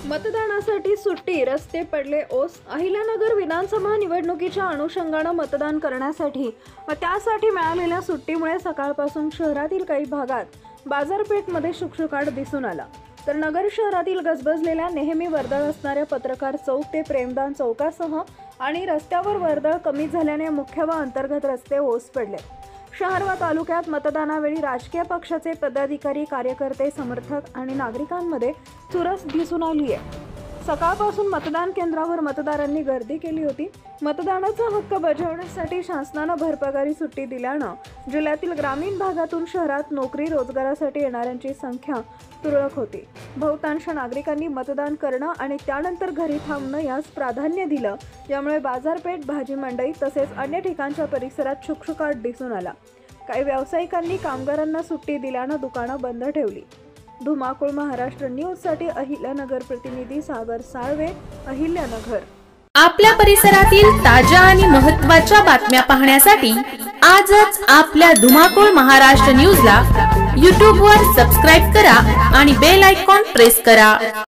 मतदानासाठी सुट्टी, रस्ते पडले ओस। अहिल्यानगर विधानसभा निवडणुकीच्या अनुषंगाने मतदान करण्यासाठी व त्यासाठी मिळालेल्या सुट्टीमुळे सकाळपासून शहरातील काही भागात बाजारपेठमध्ये शुकशुकाट दिसून आला। तर नगर शहरातील गजबजलेल्या नेहमी वर्दळ असणाऱ्या पत्रकार चौक ते प्रेमदान चौकासह आणि रस्त्यावर वर्दळ कमी झाल्याने मुख्य व अंतर्गत रस्ते ओस पडले। शहर व तालुक्यात मतदानावेळी राजकीय पक्षाचे पदाधिकारी, कार्यकर्ते, समर्थक आणि नागरिकांमध्ये चुरस दिसून आली आहे। सकाळपासून मतदान केंद्रावर मतदारांनी गर्दी केली होती। मतदानाचा हक्क बजावण्यासाठी शासनाने भरपगारी सुट्टी दिल्याने जिल्ह्यातील ग्रामीण भागातून शहरात नोकरी रोजगारासाठी येणाऱ्यांची संख्या तुरळक होती। बहुतांश नागरिकांनी मतदान करणं आणि त्यानंतर घरी थांबणं यास प्राधान्य दिलं। यामुळे बाजारपेठ, भाजी मंडई तसेच अन्य ठिकाणच्या परिसरात शुकशुकाट दिसून आला। काही व्यावसायिकांनी कामगारांना सुट्टी दिल्याने दुकानं बंद ठेवली। धुमाकूळ महाराष्ट्र न्यूज साठी अहिल्यानगर प्रतिनिधी सागर साळवे, अहिल्यानगर। आपल्या परिसरातील ताज्या आणि महत्त्वाच्या बातम्या पाहण्यासाठी आजच आपल्या धुमाकूळ महाराष्ट्र न्यूजला YouTube वर सबस्क्राइब करा आणि बेल आयकॉन प्रेस करा।